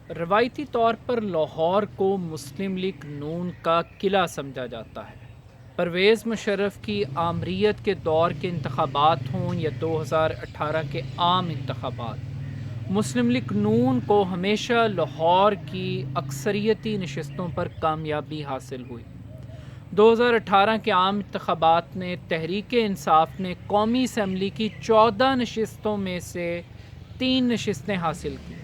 روایتی طور پر لاہور کو مسلم لیگ نون کا قلعہ سمجھا جاتا ہے۔ پرویز مشرف کی آمریت کے دور کے انتخابات ہوں یا 2018 کے عام انتخابات، مسلم لیگ نون کو ہمیشہ لاہور کی اکثریتی نشستوں پر کامیابی حاصل ہوئی۔ 2018 کے عام انتخابات میں تحریک انصاف نے قومی اسمبلی کی 14 نشستوں میں سے 3 نشستیں حاصل کی۔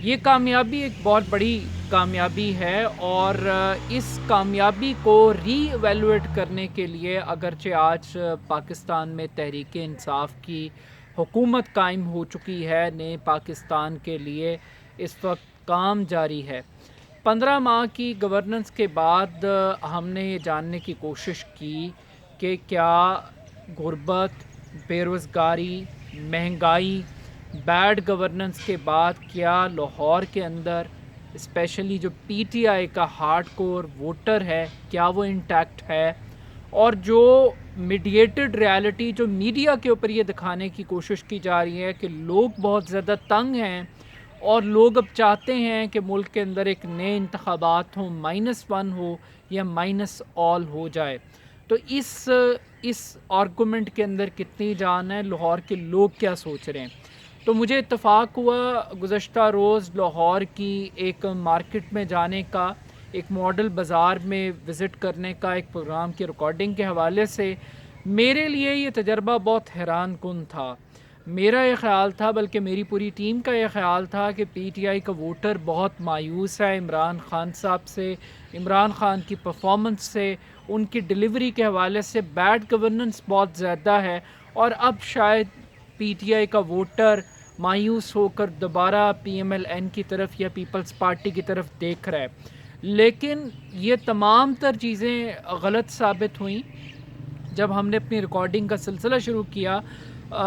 یہ کامیابی ایک بہت بڑی کامیابی ہے، اور اس کامیابی کو ری ایویلویٹ کرنے کے لیے اگرچہ آج پاکستان میں تحریک انصاف کی حکومت قائم ہو چکی ہے، نئے پاکستان کے لیے اس وقت کام جاری ہے۔ 15 ماہ کی گورننس کے بعد ہم نے یہ جاننے کی کوشش کی کہ کیا غربت، بے روزگاری، مہنگائی، بیڈ گورننس کے بعد کیا لاہور کے اندر اسپیشلی جو پی ٹی آئی کا ہارڈ کور ووٹر ہے کیا وہ انٹیکٹ ہے، اور جو میڈیٹڈ ریالٹی جو میڈیا کے اوپر یہ دکھانے کی کوشش کی جا رہی ہے کہ لوگ بہت زیادہ تنگ ہیں اور لوگ اب چاہتے ہیں کہ ملک کے اندر ایک نئے انتخابات ہوں، -1 ہو یا -all ہو جائے، تو اس آرگومنٹ کے اندر کتنی جان ہے، لاہور کے لوگ کیا سوچ رہے ہیں۔ تو مجھے اتفاق ہوا گزشتہ روز لاہور کی ایک مارکیٹ میں جانے کا، ایک ماڈل بازار میں وزٹ کرنے کا، ایک پروگرام کی ریکارڈنگ کے حوالے سے۔ میرے لیے یہ تجربہ بہت حیران کن تھا۔ میرا یہ خیال تھا، بلکہ میری پوری ٹیم کا یہ خیال تھا کہ پی ٹی آئی کا ووٹر بہت مایوس ہے عمران خان صاحب سے، عمران خان کی پرفارمنس سے، ان کی ڈیلیوری کے حوالے سے۔ بیڈ گورننس بہت زیادہ ہے، اور اب شاید پی ٹی آئی کا ووٹر مایوس ہو کر دوبارہ پی ایم ایل این کی طرف یا پیپلز پارٹی کی طرف دیکھ رہا ہے۔ لیکن یہ تمام تر چیزیں غلط ثابت ہوئیں۔ جب ہم نے اپنی ریکارڈنگ کا سلسلہ شروع کیا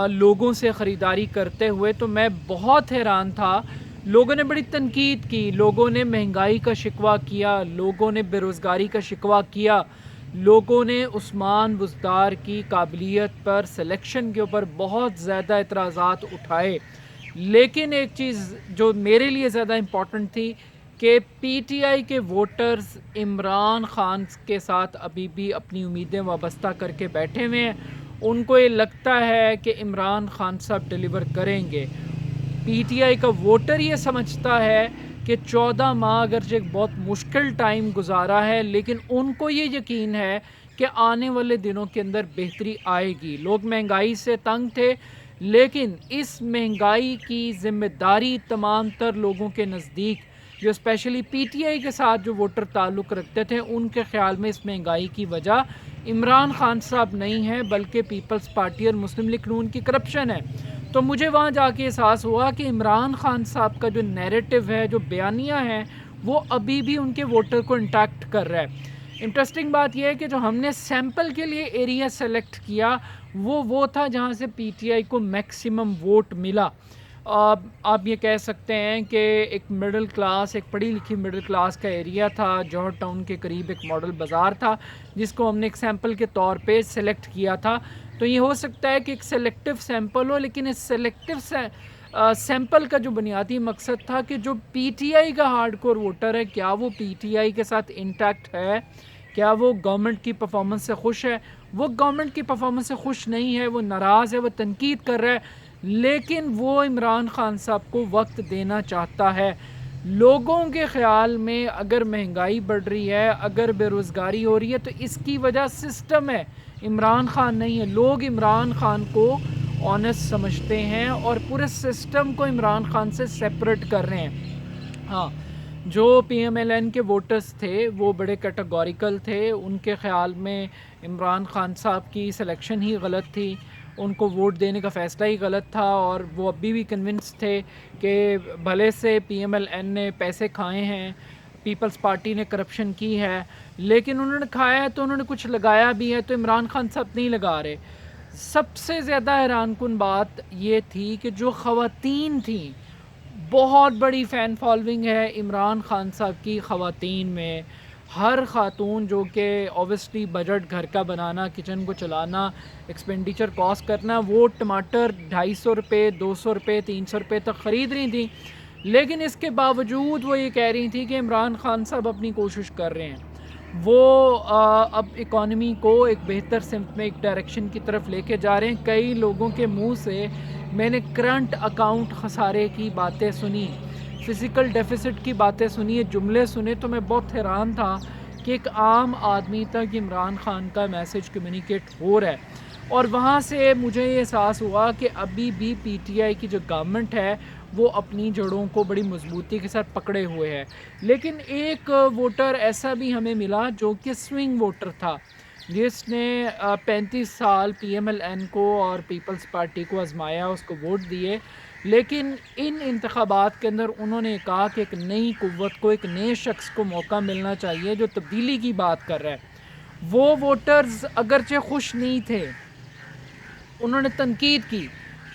لوگوں سے خریداری کرتے ہوئے، تو میں بہت حیران تھا۔ لوگوں نے بڑی تنقید کی، لوگوں نے مہنگائی کا شکوہ کیا، لوگوں نے بے روزگاری کا شکوہ کیا، لوگوں نے عثمان بزدار کی قابلیت پر، سلیکشن کے اوپر بہت زیادہ اعتراضات اٹھائے۔ لیکن ایک چیز جو میرے لیے زیادہ امپورٹنٹ تھی کہ پی ٹی آئی کے ووٹرز عمران خان کے ساتھ ابھی بھی اپنی امیدیں وابستہ کر کے بیٹھے ہوئے ہیں۔ ان کو یہ لگتا ہے کہ عمران خان صاحب ڈیلیور کریں گے۔ پی ٹی آئی کا ووٹر یہ سمجھتا ہے کہ 14 ماہ اگرچہ ایک بہت مشکل ٹائم گزارا ہے، لیکن ان کو یہ یقین ہے کہ آنے والے دنوں کے اندر بہتری آئے گی۔ لوگ مہنگائی سے تنگ تھے، لیکن اس مہنگائی کی ذمہ داری تمام تر لوگوں کے نزدیک، جو اسپیشلی پی ٹی آئی کے ساتھ جو ووٹر تعلق رکھتے تھے، ان کے خیال میں اس مہنگائی کی وجہ عمران خان صاحب نہیں ہے، بلکہ پیپلز پارٹی اور مسلم لیگ نون کی کرپشن ہے۔ تو مجھے وہاں جا کے احساس ہوا کہ عمران خان صاحب کا جو نیریٹو ہے، جو بیانیہ ہے، وہ ابھی بھی ان کے ووٹر کو انٹیکٹ کر رہا ہے۔ انٹرسٹنگ بات یہ ہے کہ جو ہم نے سیمپل کے لیے ایریا سیلیکٹ کیا وہ تھا جہاں سے پی ٹی آئی کو میکسیمم ووٹ ملا۔ آپ یہ کہہ سکتے ہیں کہ ایک مڈل کلاس، ایک پڑھی لکھی مڈل کلاس کا ایریا تھا، جوہر ٹاؤن کے قریب ایک ماڈل بازار تھا، جس کو ہم نے ایک سیمپل کے طور پہ سلیکٹ کیا تھا۔ تو یہ ہو سکتا ہے کہ ایک سلیکٹیو سیمپل ہو، لیکن اس سلیکٹیو سیمپل کا جو بنیادی مقصد تھا کہ جو پی ٹی آئی کا ہارڈ کور ووٹر ہے، کیا وہ پی ٹی آئی کے ساتھ انٹیکٹ ہے، کیا وہ گورنمنٹ کی پرفارمنس سے خوش ہے۔ وہ گورنمنٹ کی پرفارمنس سے خوش نہیں ہے، وہ ناراض ہے، وہ تنقید کر رہا ہے، لیکن وہ عمران خان صاحب کو وقت دینا چاہتا ہے۔ لوگوں کے خیال میں اگر مہنگائی بڑھ رہی ہے، اگر بے روزگاری ہو رہی ہے، تو اس کی وجہ سسٹم ہے، عمران خان نہیں ہے۔ لوگ عمران خان کو آنیسٹ سمجھتے ہیں اور پورے سسٹم کو عمران خان سے سیپریٹ کر رہے ہیں۔ ہاں، جو پی ایم ایل این کے ووٹرز تھے وہ بڑے کیٹیگوریکل تھے، ان کے خیال میں عمران خان صاحب کی سلیکشن ہی غلط تھی، ان کو ووٹ دینے کا فیصلہ ہی غلط تھا، اور وہ ابھی بھی کنونس تھے کہ بھلے سے پی ایم ایل این نے پیسے کھائے ہیں، پیپلز پارٹی نے کرپشن کی ہے، لیکن انہوں نے کھایا ہے تو انہوں نے کچھ لگایا بھی ہے، تو عمران خان صاحب نہیں لگا رہے۔ سب سے زیادہ حیران کن بات یہ تھی کہ جو خواتین تھیں، بہت بڑی فین فالوئنگ ہے عمران خان صاحب کی خواتین میں۔ ہر خاتون جو کہ اوبویسلی بجٹ گھر کا بنانا، کچن کو چلانا، ایکسپینڈیچر کاسٹ کرنا، وہ ٹماٹر 250 روپے، 200 روپے، 300 روپے تک خرید رہی تھیں، لیکن اس کے باوجود وہ یہ کہہ رہی تھی کہ عمران خان صاحب اپنی کوشش کر رہے ہیں، وہ اب اکانومی کو ایک بہتر سمت میں ایک ڈائریکشن کی طرف لے کے جا رہے ہیں۔ کئی لوگوں کے منہ سے میں نے کرنٹ اکاؤنٹ خسارے کی باتیں سنی، فزیکل ڈیفیسٹ کی باتیں سنی، جملے سنے تو میں بہت حیران تھا کہ ایک عام آدمی تک عمران خان کا میسج کمیونیکیٹ ہو رہا ہے۔ اور وہاں سے مجھے یہ احساس ہوا کہ ابھی بھی پی ٹی آئی کی جو گورنمنٹ ہے وہ اپنی جڑوں کو بڑی مضبوطی کے ساتھ پکڑے ہوئے ہے۔ لیکن ایک ووٹر ایسا بھی ہمیں ملا جو کہ سوئنگ ووٹر تھا، جس نے 35 سال پی ایم ایل این کو اور پیپلز پارٹی کو آزمایا، اس کو ووٹ دیے، لیکن ان انتخابات کے اندر انہوں نے کہا کہ ایک نئی قوت کو، ایک نئے شخص کو موقع ملنا چاہیے جو تبدیلی کی بات کر رہا ہے۔ وہ ووٹرز اگرچہ خوش نہیں تھے، انہوں نے تنقید کی،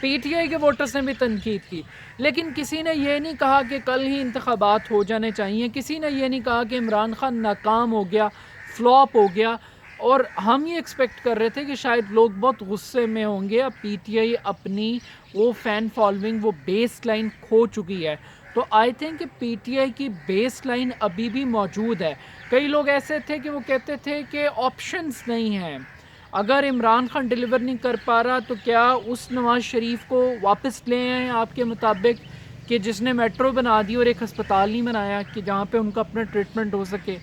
پی ٹی آئی کے ووٹرز نے بھی تنقید کی، لیکن کسی نے یہ نہیں کہا کہ کل ہی انتخابات ہو جانے چاہیے، کسی نے یہ نہیں کہا کہ عمران خان ناکام ہو گیا، فلاپ ہو گیا۔ اور ہم یہ ایکسپیکٹ کر رہے تھے کہ شاید لوگ بہت غصے میں ہوں گے، اب پی ٹی آئی اپنی وہ فین فالوئنگ، وہ بیس لائن کھو چکی ہے۔ تو آئی تھنک کہ پی ٹی آئی کی بیس لائن ابھی بھی موجود ہے۔ کئی لوگ ایسے تھے کہ وہ کہتے تھے کہ آپشنز نہیں ہیں، اگر عمران خان ڈیلیور نہیں کر پا رہا تو کیا اس نواز شریف کو واپس لے آئیں آپ کے مطابق، کہ جس نے میٹرو بنا دی اور ایک ہسپتال نہیں بنایا کہ جہاں پہ ان کا اپنا ٹریٹمنٹ ہو سکے؟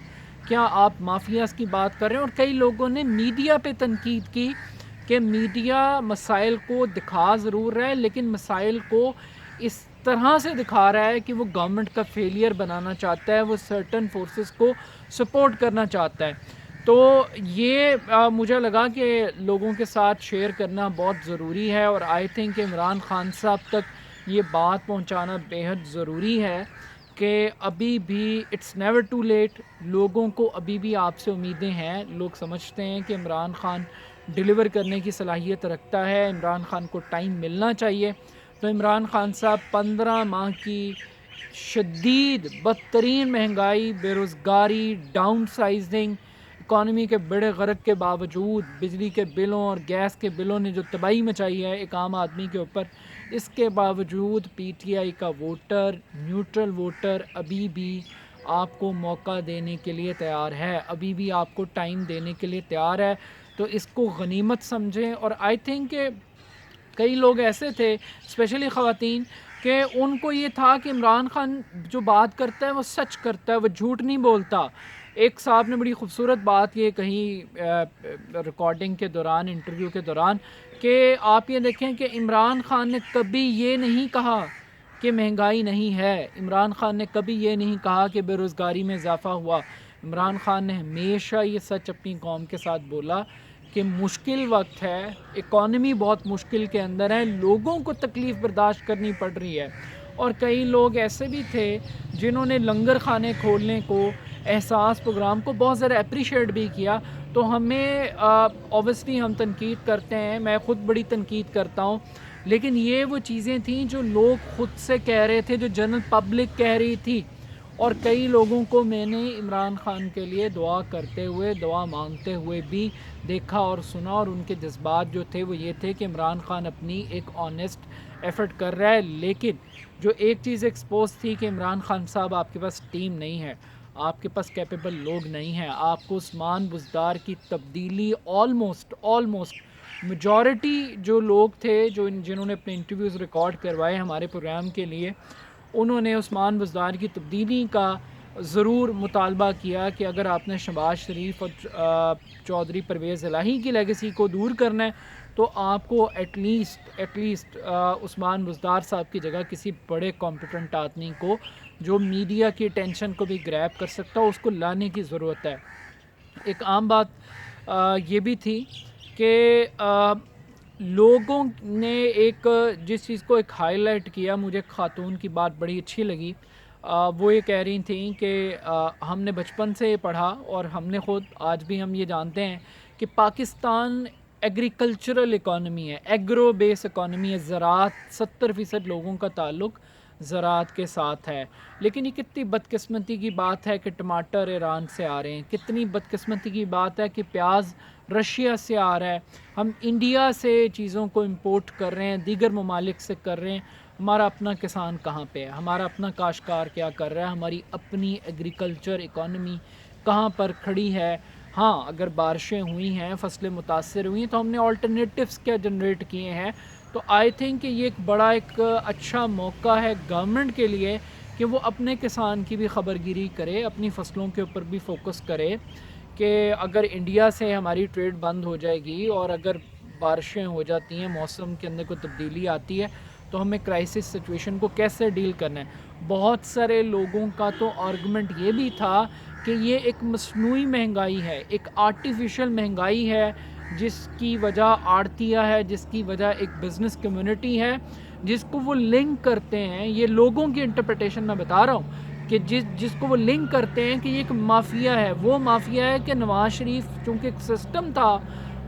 کیا آپ مافیاز کی بات کر رہے ہیں؟ اور کئی لوگوں نے میڈیا پہ تنقید کی کہ میڈیا مسائل کو دکھا ضرور رہا ہے لیکن مسائل کو اس طرح سے دکھا رہا ہے کہ وہ گورنمنٹ کا فیلئر بنانا چاہتا ہے، وہ سرٹن فورسز کو سپورٹ کرنا چاہتا ہے۔ تو یہ مجھے لگا کہ لوگوں کے ساتھ شیئر کرنا بہت ضروری ہے، اور آئی تھنک کہ عمران خان صاحب تک یہ بات پہنچانا بیحد ضروری ہے کہ ابھی بھی اٹس نیور ٹو لیٹ، لوگوں کو ابھی بھی آپ سے امیدیں ہیں، لوگ سمجھتے ہیں کہ عمران خان ڈیلیور کرنے کی صلاحیت رکھتا ہے، عمران خان کو ٹائم ملنا چاہیے۔ تو عمران خان صاحب 15 ماہ کی شدید بدترین مہنگائی، بے روزگاری، ڈاؤن سائزنگ، اکانومی کے بڑے غرق کے باوجود، بجلی کے بلوں اور گیس کے بلوں نے جو تباہی مچائی ہے ایک عام آدمی کے اوپر، اس کے باوجود پی ٹی آئی کا ووٹر، نیوٹرل ووٹر ابھی بھی آپ کو موقع دینے کے لیے تیار ہے، ابھی بھی آپ کو ٹائم دینے کے لیے تیار ہے۔ تو اس کو غنیمت سمجھیں۔ اور آئی تھنک کہ کئی لوگ ایسے تھے، اسپیشلی خواتین، کہ ان کو یہ تھا کہ عمران خان جو بات کرتا ہے وہ سچ کرتا ہے، وہ جھوٹ نہیں بولتا۔ ایک صاحب نے بڑی خوبصورت بات یہ کہی ریکارڈنگ کے دوران، انٹرویو کے دوران، کہ آپ یہ دیکھیں کہ عمران خان نے کبھی یہ نہیں کہا کہ مہنگائی نہیں ہے، عمران خان نے کبھی یہ نہیں کہا کہ بے روزگاری میں اضافہ ہوا، عمران خان نے ہمیشہ یہ سچ اپنی قوم کے ساتھ بولا کہ مشکل وقت ہے، اکانومی بہت مشکل کے اندر ہے، لوگوں کو تکلیف برداشت کرنی پڑ رہی ہے۔ اور کئی لوگ ایسے بھی تھے جنہوں نے لنگر خانے کھولنے کو، احساس پروگرام کو بہت زیادہ اپریشیٹ بھی کیا۔ تو ہمیں اوبیسلی ہم تنقید کرتے ہیں، میں خود بڑی تنقید کرتا ہوں، لیکن یہ وہ چیزیں تھیں جو لوگ خود سے کہہ رہے تھے، جو جنرل پبلک کہہ رہی تھی۔ اور کئی لوگوں کو میں نے عمران خان کے لیے دعا کرتے ہوئے، دعا مانگتے ہوئے بھی دیکھا اور سنا، اور ان کے جذبات جو تھے وہ یہ تھے کہ عمران خان اپنی ایک آنیسٹ ایفرٹ کر رہا ہے۔ لیکن جو ایک چیز ایکسپوز تھی کہ عمران خان صاحب آپ کے پاس ٹیم نہیں ہے، آپ کے پاس کیپیبل لوگ نہیں ہیں، آپ کو عثمان بزدار کی تبدیلی آلموسٹ میجورٹی جو لوگ تھے جنہوں نے اپنے انٹرویوز ریکارڈ کروائے ہمارے پروگرام کے لیے، انہوں نے عثمان بزدار کی تبدیلی کا ضرور مطالبہ کیا کہ اگر آپ نے شہباز شریف اور چودھری پرویز الہی کی لیگیسی کو دور کرنا ہے تو آپ کو ایٹ لیسٹ عثمان بزدار صاحب کی جگہ کسی بڑے کمپیٹنٹ آدمی کو جو میڈیا کی اٹینشن کو بھی گریب کر سکتا ہو، اس کو لانے کی ضرورت ہے۔ ایک عام بات یہ بھی تھی کہ لوگوں نے ایک جس چیز کو ایک ہائی لائٹ کیا، مجھے خاتون کی بات بڑی اچھی لگی، وہ یہ کہہ رہی تھیں کہ ہم نے بچپن سے پڑھا اور ہم نے خود آج بھی ہم یہ جانتے ہیں کہ پاکستان ایگریکلچرل اکانومی ہے، ایگرو بیس اکانومی ہے، زراعت 70% لوگوں کا تعلق زراعت کے ساتھ ہے۔ لیکن یہ کتنی بدقسمتی کی بات ہے کہ ٹماٹر ایران سے آ رہے ہیں، کتنی بدقسمتی کی بات ہے کہ پیاز رشیا سے آ رہا ہے، ہم انڈیا سے چیزوں کو امپورٹ کر رہے ہیں، دیگر ممالک سے کر رہے ہیں۔ ہمارا اپنا کسان کہاں پہ ہے، ہمارا اپنا کاشتکار کیا کر رہا ہے، ہماری اپنی ایگریکلچر اکانومی کہاں پر کھڑی ہے۔ ہاں اگر بارشیں ہوئی ہیں، فصلیں متاثر ہوئی ہیں، تو ہم نے آلٹرنیٹیوز کیا جنریٹ کیے ہیں۔ تو آئی تھنک کہ یہ ایک بڑا ایک اچھا موقع ہے گورنمنٹ کے لیے کہ وہ اپنے کسان کی بھی خبرگیری کرے، اپنی فصلوں کے اوپر بھی فوکس کرے کہ اگر انڈیا سے ہماری ٹریڈ بند ہو جائے گی اور اگر بارشیں ہو جاتی ہیں، موسم کے اندر کوئی تبدیلی آتی ہے، تو ہمیں کرائسس سچویشن کو کیسے ڈیل کرنا ہے۔ بہت سارے لوگوں کا تو آرگومنٹ یہ بھی تھا کہ یہ ایک مصنوعی مہنگائی ہے، ایک آرٹیفیشل مہنگائی ہے، جس کی وجہ آڑتیہ ہے، جس کی وجہ ایک بزنس کمیونٹی ہے، جس کو وہ لنک کرتے ہیں۔ یہ لوگوں کی انٹرپریٹیشن میں بتا رہا ہوں کہ جس کو وہ لنک کرتے ہیں کہ یہ ایک مافیا ہے۔ وہ مافیا ہے کہ نواز شریف چونکہ ایک سسٹم تھا،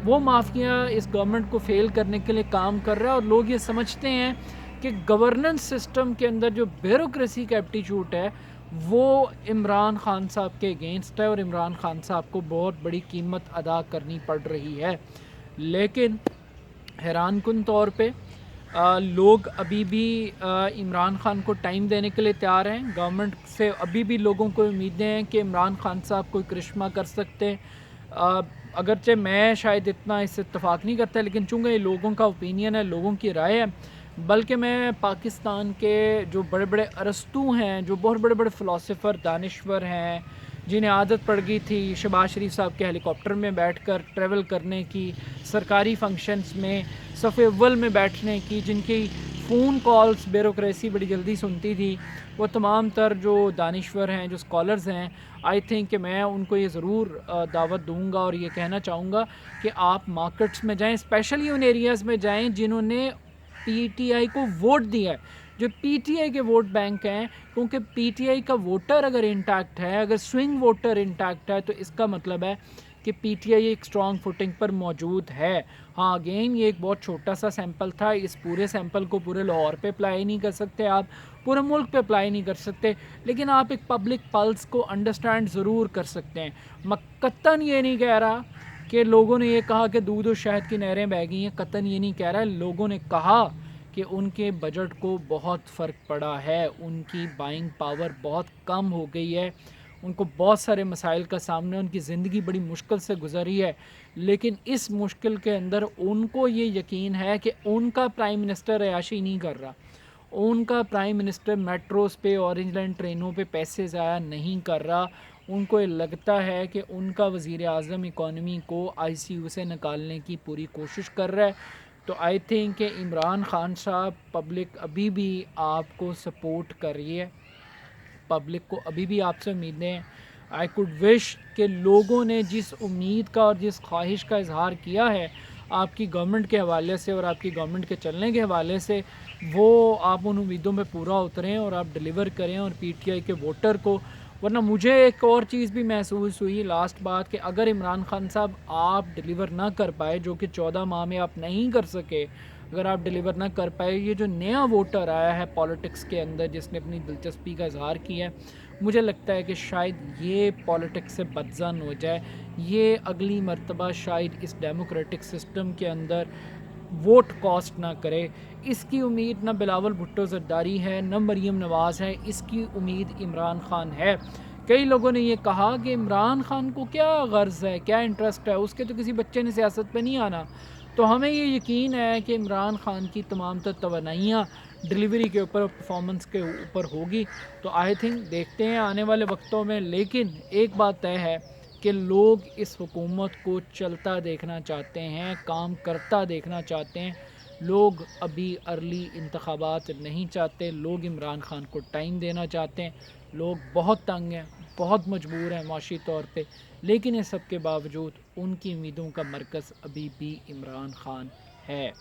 وہ مافیا اس گورنمنٹ کو فیل کرنے کے لیے کام کر رہا ہے، اور لوگ یہ سمجھتے ہیں کہ گورننس سسٹم کے اندر جو بیوروکریسی کا ایپٹیچیوڈ ہے وہ عمران خان صاحب کے اگینسٹ ہے، اور عمران خان صاحب کو بہت بڑی قیمت ادا کرنی پڑ رہی ہے۔ لیکن حیران کن طور پہ لوگ ابھی بھی عمران خان کو ٹائم دینے کے لیے تیار ہیں۔ گورنمنٹ سے ابھی بھی لوگوں کو امیدیں ہیں کہ عمران خان صاحب کوئی کرشمہ کر سکتے ہیں۔ اگرچہ میں شاید اتنا اس سے اتفاق نہیں کرتا، لیکن چونکہ یہ لوگوں کا اوپینین ہے، لوگوں کی رائے ہے، بلکہ میں پاکستان کے جو بڑے بڑے ارسطو ہیں، جو بہت بڑے بڑے فلاسفر دانشور ہیں، جنہیں عادت پڑ گئی تھی شہباز شریف صاحب کے ہیلی کاپٹر میں بیٹھ کر ٹریول کرنے کی، سرکاری فنکشنز میں صف اول میں بیٹھنے کی، جن کی فون کالز بیوروکریسی بڑی جلدی سنتی تھی، وہ تمام تر جو دانشور ہیں، جو اسکالرز ہیں، آئی تھنک کہ میں ان کو یہ ضرور دعوت دوں گا اور یہ کہنا چاہوں گا کہ آپ مارکیٹس میں جائیں، اسپیشلی ان ایریاز میں جائیں جنہوں نے پی ٹی آئی کو ووٹ دیا ہے، جو پی ٹی آئی کے ووٹ بینک ہیں، کیونکہ پی ٹی آئی کا ووٹر اگر انٹیکٹ ہے، اگر سوئنگ ووٹر انٹیکٹ ہے، تو اس کا مطلب ہے کہ پی ٹی آئی ایک اسٹرانگ فوٹنگ پر موجود ہے۔ ہاں اگین یہ ایک بہت چھوٹا سا سیمپل تھا، اس پورے سیمپل کو پورے لاہور پہ اپلائی نہیں کر سکتے آپ، پورے ملک پہ اپلائی نہیں کر سکتے، لیکن آپ ایک پبلک پلس کو انڈرسٹینڈ ضرور کر سکتے ہیں۔ میں قطعاً یہ نہیں کہہ رہا کہ لوگوں نے یہ کہا کہ دودھ و شہد کی نہریں بہہ گئی ہیں، قطعاً یہ نہیں کہہ رہا، لوگوں نے کہا کہ ان کے بجٹ کو بہت فرق پڑا ہے، ان کی بائنگ پاور بہت کم ہو گئی ہے، ان کو بہت سارے مسائل کا سامنا، ان کی زندگی بڑی مشکل سے گزری ہے، لیکن اس مشکل کے اندر ان کو یہ یقین ہے کہ ان کا پرائم منسٹر عیاشی نہیں کر رہا، ان کا پرائم منسٹر میٹروز پہ، اورنج لائن ٹرینوں پہ پیسے ضائع نہیں کر رہا، ان کو یہ لگتا ہے کہ ان کا وزیر اعظم اکانومی کو آئی سی یو سے نکالنے کی پوری کوشش کر رہا ہے۔ تو آئی تھنک کہ عمران خان صاحب، پبلک ابھی بھی آپ کو سپورٹ کر رہی ہے، پبلک کو ابھی بھی آپ سے امیدیں ہیں۔ آئی کوڈ وش کہ لوگوں نے جس امید کا اور جس خواہش کا اظہار کیا ہے آپ کی گورنمنٹ کے حوالے سے اور آپ کی گورنمنٹ کے چلنے کے حوالے سے، وہ آپ ان امیدوں میں پورا اتریں اور آپ ڈیلیور کریں، اور پی ٹی آئی کے ووٹر کو۔ ورنہ مجھے ایک اور چیز بھی محسوس ہوئی، لاسٹ بات، کہ اگر عمران خان صاحب آپ ڈیلیور نہ کر پائے، جو کہ 14 ماہ میں آپ نہیں کر سکے، اگر آپ ڈیلیور نہ کر پائے، یہ جو نیا ووٹر آیا ہے پالیٹکس کے اندر جس نے اپنی دلچسپی کا اظہار کیا ہے، مجھے لگتا ہے کہ شاید یہ پالیٹکس سے بدظن ہو جائے، یہ اگلی مرتبہ شاید اس ڈیموکریٹک سسٹم کے اندر ووٹ کاسٹ نہ کرے۔ اس کی امید نہ بلاول بھٹو زرداری ہے، نہ مریم نواز ہے، اس کی امید عمران خان ہے۔ کئی لوگوں نے یہ کہا کہ عمران خان کو کیا غرض ہے، کیا انٹرسٹ ہے، اس کے تو کسی بچے نے سیاست پہ نہیں آنا۔ تو ہمیں یہ یقین ہے کہ عمران خان کی تمام تر توانائیاں ڈیلیوری کے اوپر اور پرفارمنس کے اوپر ہوگی۔ تو آئی تھنک دیکھتے ہیں آنے والے وقتوں میں، لیکن ایک بات طے ہے کہ لوگ اس حکومت کو چلتا دیکھنا چاہتے ہیں، کام کرتا دیکھنا چاہتے ہیں۔ لوگ ابھی ارلی انتخابات نہیں چاہتے، لوگ عمران خان کو ٹائم دینا چاہتے ہیں، لوگ بہت تنگ ہیں، بہت مجبور ہیں معاشی طور پہ، لیکن اس سب کے باوجود ان کی امیدوں کا مرکز ابھی بھی عمران خان ہے۔